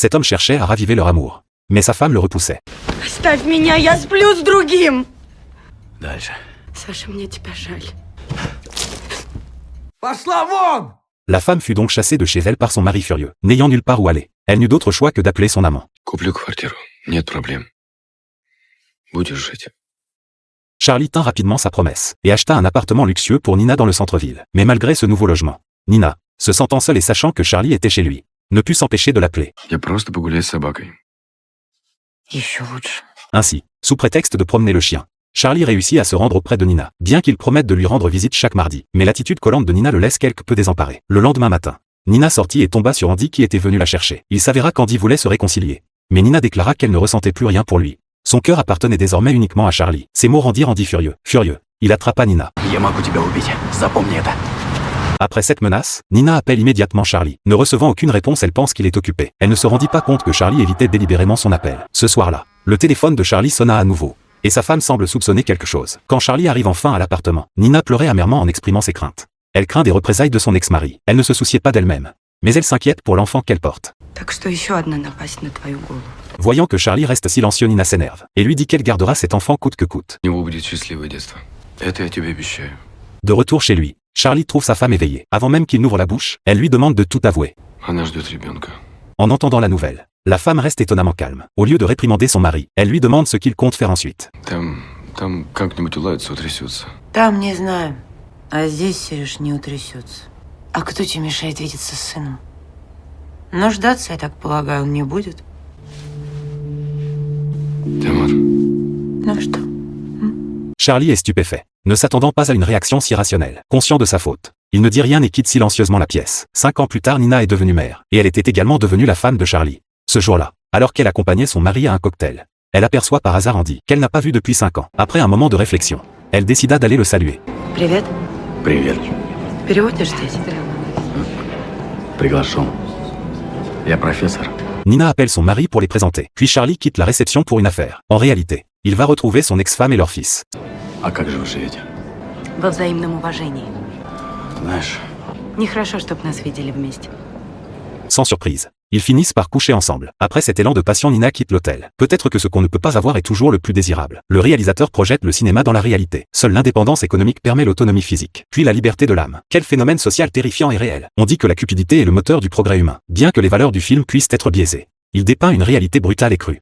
Cet homme cherchait à raviver leur amour. Mais sa femme le repoussait. Оставь меня, я сплю с другим. Дальше. Саша, мне тебя жаль. Пошла вон! La femme fut donc chassée de chez elle par son mari furieux, n'ayant nulle part où aller. Elle n'eut d'autre choix que d'appeler son amant. Куплю квартиру. Нет проблем. Будешь жить. Charlie tint rapidement sa promesse, et acheta un appartement luxueux pour Nina dans le centre-ville. Mais malgré ce nouveau logement, Nina, se sentant seule et sachant que Charlie était chez lui, ne put s'empêcher de l'appeler. Я просто погуляю с собакой. Еще лучше. Ainsi, sous prétexte de promener le chien, Charlie réussit à se rendre auprès de Nina, bien qu'il promette de lui rendre visite chaque mardi. Mais l'attitude collante de Nina le laisse quelque peu désemparé. Le lendemain matin, Nina sortit et tomba sur Andy qui était venu la chercher. Il s'avéra qu'Andy voulait se réconcilier. Mais Nina déclara qu'elle ne ressentait plus rien pour lui. Son cœur appartenait désormais uniquement à Charlie. Ces mots rendirent Andy furieux. Furieux, il attrapa Nina. Я могу тебя убить. Запомни это. Après cette menace, Nina appelle immédiatement Charlie. Ne recevant aucune réponse, elle pense qu'il est occupé. Elle ne se rendit pas compte que Charlie évitait délibérément son appel. Ce soir-là, le téléphone de Charlie sonna à nouveau. Et sa femme semble soupçonner quelque chose. Quand Charlie arrive enfin à l'appartement, Nina pleurait amèrement en exprimant ses craintes. Elle craint des représailles de son ex-mari. Elle ne se souciait pas d'elle-même. Mais elle s'inquiète pour l'enfant qu'elle porte. Так что еще одна напасть на твою голову. Voyant que Charlie reste silencieux, Nina s'énerve. Et lui dit qu'elle gardera cet enfant coûte que coûte. У него будет счастливое детство. Это я тебе обещаю. De retour chez lui, Charlie trouve sa femme éveillée. Avant même qu'il n'ouvre la bouche, elle lui demande de tout avouer. Она ждет ребенка. En entendant la nouvelle, la femme reste étonnamment calme. Au lieu de réprimander son mari, elle lui demande ce qu'il compte faire ensuite. Там как-нибудь уладится, утрясется. Там не знаю. А здесь, Сереж, не утрясется. А кто тебе мешает видеться с сыном? Но ждаться, я так полагаю, он не будет. Тамар, Ну что? Charlie est stupéfait, ne s'attendant pas à une réaction si rationnelle. Conscient de sa faute, il ne dit rien et quitte silencieusement la pièce. 5 ans plus tard, Nina est devenue mère, et elle était également devenue la femme de Charlie. Ce jour-là, alors qu'elle accompagnait son mari à un cocktail, elle aperçoit par hasard Andy, qu'elle n'a pas vu depuis 5 ans. Après un moment de réflexion, elle décida d'aller le saluer. Привет. привет. Переводишь здесь? Приглашен. Я профессор. Nina appelle son mari pour les présenter, puis Charlie quitte la réception pour une affaire. En réalité, il va retrouver son ex-femme et leur fils. А как же вы живете? Во взаимном уважении. Знаешь, Нехорошо, чтоб нас видели вместе. Sans surprise, ils finissent par coucher ensemble. Après cet élan de passion, Nina quitte l'hôtel. Peut-être que ce qu'on ne peut pas avoir est toujours le plus désirable. Le réalisateur projette le cinéma dans la réalité. Seule l'indépendance économique permet l'autonomie physique, puis la liberté de l'âme. Quel phénomène social terrifiant et réel. On dit que la cupidité est le moteur du progrès humain. Bien que les valeurs du film puissent être biaisées, il dépeint une réalité brutale et crue.